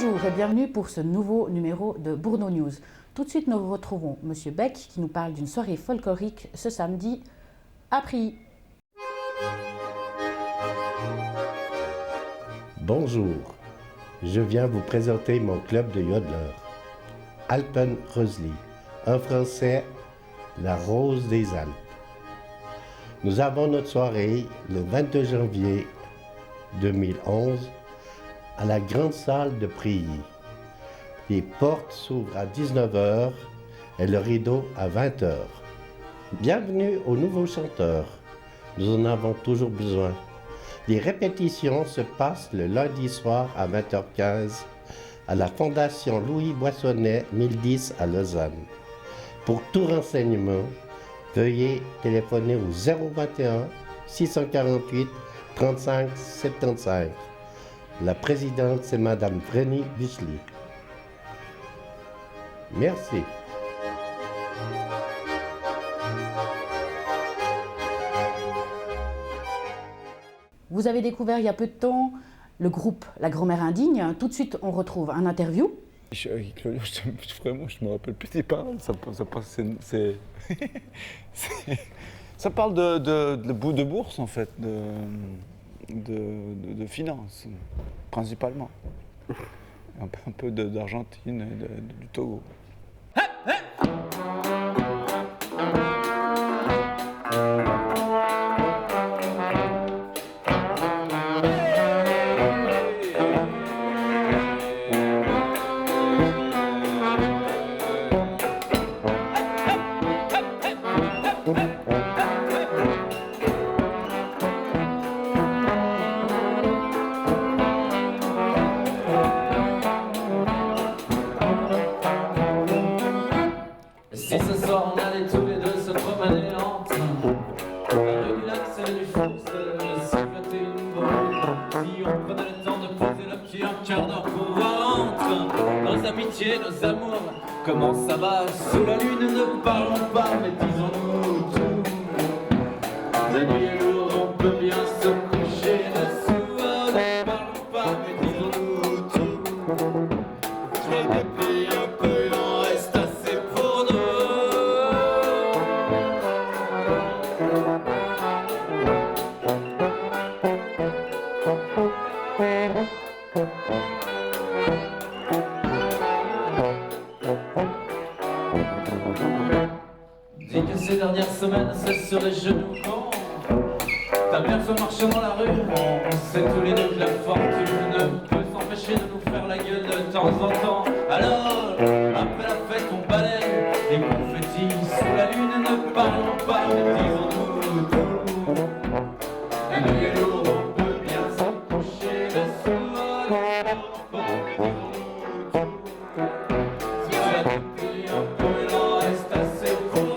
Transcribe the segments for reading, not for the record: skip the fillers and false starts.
Bonjour et bienvenue pour ce nouveau numéro de Bourneau News. Tout de suite, nous retrouvons Monsieur Beck qui nous parle d'une soirée folklorique ce samedi à Prilly. Bonjour, je viens vous présenter mon club de yodeleurs. Alpen Rosely, en français, la rose des Alpes. Nous avons notre soirée le 22 janvier 2011 à la grande salle de Prilly. Les portes s'ouvrent à 19h et le rideau à 20h. Bienvenue aux nouveaux chanteurs. Nous en avons toujours besoin. Les répétitions se passent le lundi soir à 20h15 à la Fondation Louis Boissonnet 1010 à Lausanne. Pour tout renseignement, veuillez téléphoner au 021 648 35 75. La présidente, c'est Madame Vreni Bichli. Merci. Vous avez découvert il y a peu de temps le groupe La Grand-Mère Indigne. Tout de suite, on retrouve un interview. Vraiment, je me rappelle plus des paroles. Ça parle de bourse, en fait, de finances, principalement. Un peu d'Argentine et du Togo. Si ce soir on allait tous les deux se promener en train, la rue du lac c'est du fou, c'est siffloter une boule. Si on prenait le temps de poser le pied un quart d'heure pour voir entre nos amitiés, nos amours, comment ça va sous la lune, ne parlons pas mais disons-nous tout. La nuit est lourde, on peut bien se coucher dessous, ne parlons pas mais disons-nous tout. Je vais déplier un peu, il en reste assez pour nous. Dis que ces dernières semaines c'est sur les genoux qu'on t'as bien fait marcher dans la rue. On sait tous les deux que la fortune ne peut s'empêcher de nous faire la gueule de temps en temps. Alors, après la fête on balaye les confettis sous la lune. Ne parlons pas mais disons-nous tout. La nuit est lourde, on peut bien s'en coucher dessous. Ne parlons pas mais disons-nous tout. Si tu as depuis un peu, il en reste assez pour nous.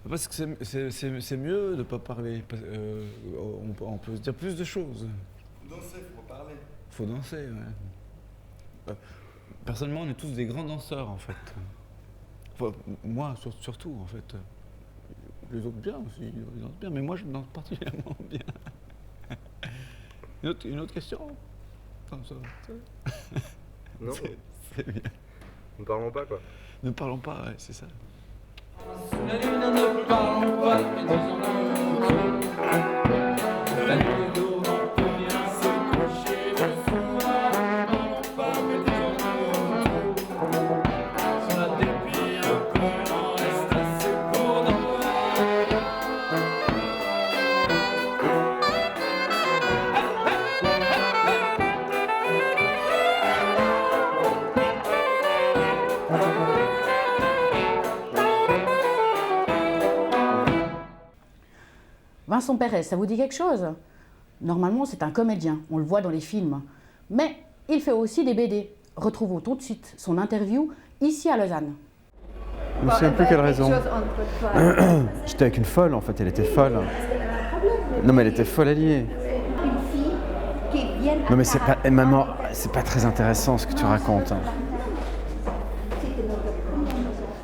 Parce que c'est mieux de ne pas parler. On peut se dire plus de choses. danser, faut parler. Faut danser, ouais. Personnellement, on est tous des grands danseurs, en fait. Enfin, moi, surtout, en fait. Les autres bien aussi, ils dansent bien, mais moi, je danse particulièrement bien. Une autre question? Comme ça. Non, C'est bien. ne parlons pas quoi. Ne parlons pas, ouais, c'est ça. Sous la lune, ne parlons pas, mais disons-nous tout. La nuit est lourde, on peut bien se coucher le soir. Ne parlons pas, mais disons-nous tout. Si on a dépit un peu, il en reste assez pour nous. Vincent Perez, ça vous dit quelque chose? Normalement, c'est un comédien, on le voit dans les films. Mais il fait aussi des BD. Retrouvons tout de suite son interview ici à Lausanne. Je ne me souviens plus quelle raison. J'étais avec une folle en fait, elle était folle. Non mais elle était folle alliée. Non mais c'est pas, maman, c'est pas très intéressant ce que tu racontes.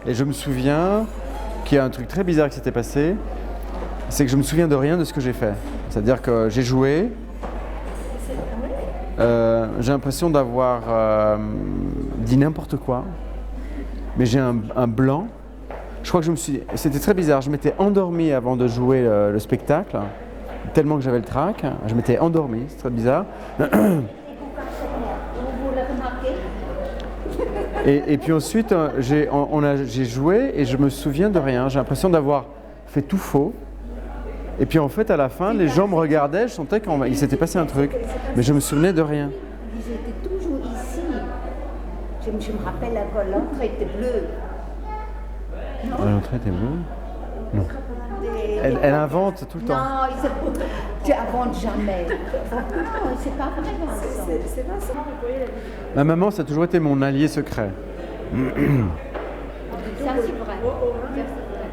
Et je me souviens qu'il y a un truc très bizarre qui s'était passé, c'est que je me souviens de rien de ce que j'ai fait. C'est-à-dire que j'ai joué, j'ai l'impression d'avoir dit n'importe quoi, mais j'ai un blanc. Je crois que c'était très bizarre, je m'étais endormi avant de jouer le spectacle, tellement que j'avais le trac, je m'étais endormi, c'est très bizarre. Et puis ensuite, j'ai joué et je me souviens de rien, j'ai l'impression d'avoir fait tout faux. Et puis en fait, à la fin, les gens me regardaient, je sentais qu'il s'était passé un truc, mais je me souvenais de rien. Ils étaient toujours ici. Je me rappelle, l'entrée était bleue. L'entrée était bleue? Non. Elle invente tout le temps. Non, tu inventes jamais. Non, c'est pas vrai, Vincent. C'est Vincent. Ma maman, ça a toujours été mon allié secret. Ça, c'est vrai.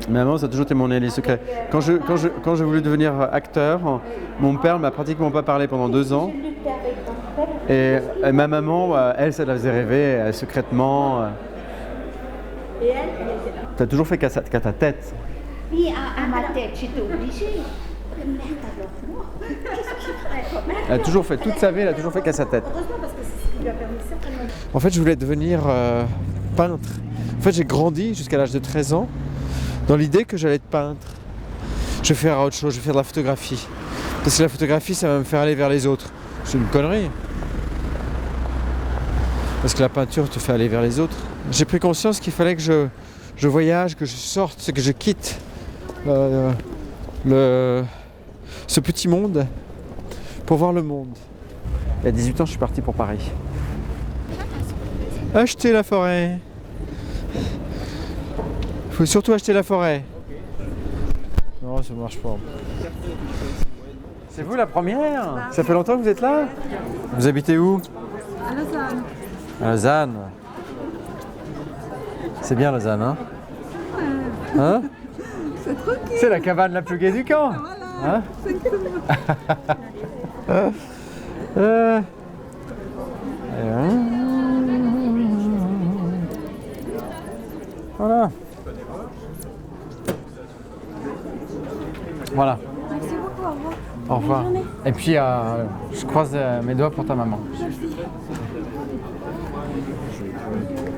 Maman, ça a toujours été mon allié secret. Quand j'ai voulu devenir acteur, mon père m'a pratiquement pas parlé pendant 2 ans. Et ma maman, elle, ça la faisait rêver secrètement. Et elle était là. T'as toujours fait qu'à ta tête. Oui, à ma tête, j'étais obligée. Merde alors, moi, qu'est-ce qu'il ferait? Elle a toujours fait, toute sa vie, elle a toujours fait qu'à sa tête. Heureusement, parce que c'est ce qui lui a permis certainement. En fait, je voulais devenir peintre. En fait, j'ai grandi jusqu'à l'âge de 13 ans dans l'idée que j'allais être peintre. Je vais faire autre chose, je vais faire de la photographie. Parce que la photographie, ça va me faire aller vers les autres. C'est une connerie. Parce que la peinture te fait aller vers les autres. J'ai pris conscience qu'il fallait que je voyage, que je sorte, que je quitte ce petit monde pour voir le monde. Et à 18 ans, je suis parti pour Paris. Acheter la forêt. Il faut surtout acheter la forêt. Non, ça marche pas. C'est vous la première? Ça fait longtemps que vous êtes là? Vous habitez où? À Lausanne. À Lausanne. C'est bien Lausanne, hein? Hein? C'est tranquille. C'est la cabane la plus gaie du camp. Voilà. Hein? Voilà. Voilà. Merci beaucoup, au revoir. Au revoir. Et puis, je croise mes doigts pour ta maman.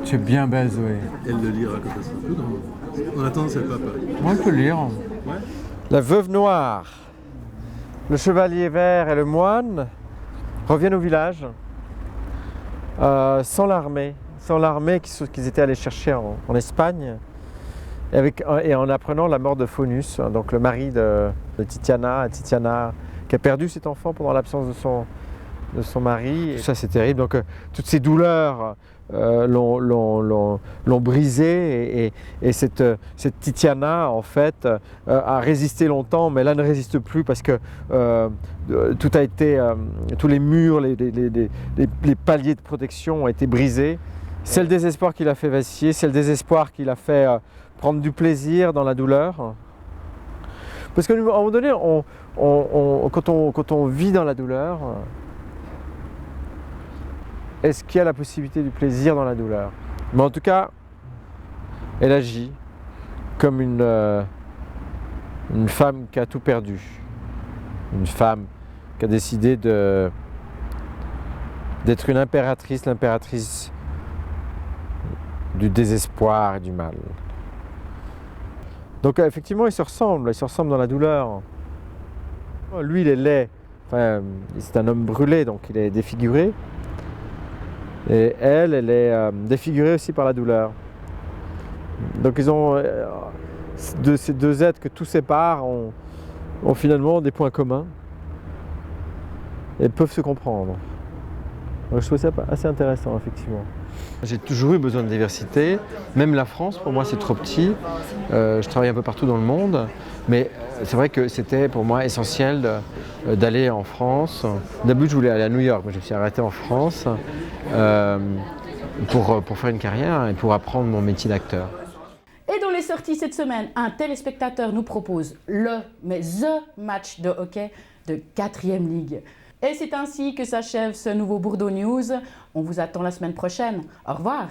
Tu es bien belle, Zoé. Elle le lira quand elle sera plus grande. On attend, c'est le papa. Moi, je peux le lire. Ouais. La veuve noire, le chevalier vert et le moine reviennent au village sans l'armée qu'ils étaient allés chercher en Espagne, et en apprenant la mort de Faunus, donc le mari de Titiana qui a perdu cet enfant pendant l'absence de son mari. Et ça, c'est terrible. Donc toutes ces douleurs l'ont brisé, et cette Titiana, en fait, a résisté longtemps, mais là ne résiste plus parce que tout a été, tous les murs, les paliers de protection ont été brisés. C'est le désespoir qui l'a fait vaciller, c'est le désespoir qui l'a fait prendre du plaisir dans la douleur. Parce qu'à un moment donné, quand on vit dans la douleur, est-ce qu'il y a la possibilité du plaisir dans la douleur? Mais en tout cas, elle agit comme une femme qui a tout perdu. Une femme qui a décidé d'être une impératrice, l'impératrice du désespoir et du mal. Donc effectivement, ils se ressemblent dans la douleur. Lui, il est laid, enfin, c'est un homme brûlé, donc il est défiguré. Et elle est défigurée aussi par la douleur. Donc ils ont, ces deux êtres que tout sépare, ont finalement des points communs et peuvent se comprendre. Donc je trouve ça assez intéressant, effectivement. J'ai toujours eu besoin de diversité, même la France, pour moi c'est trop petit. Je travaille un peu partout dans le monde, mais c'est vrai que c'était pour moi essentiel d'aller en France. D'abord je voulais aller à New York, mais je me suis arrêté en France pour faire une carrière et pour apprendre mon métier d'acteur. Et dans les sorties cette semaine, un téléspectateur nous propose the match de hockey de 4e Ligue. Et c'est ainsi que s'achève ce nouveau Bourdeau News. On vous attend la semaine prochaine. Au revoir.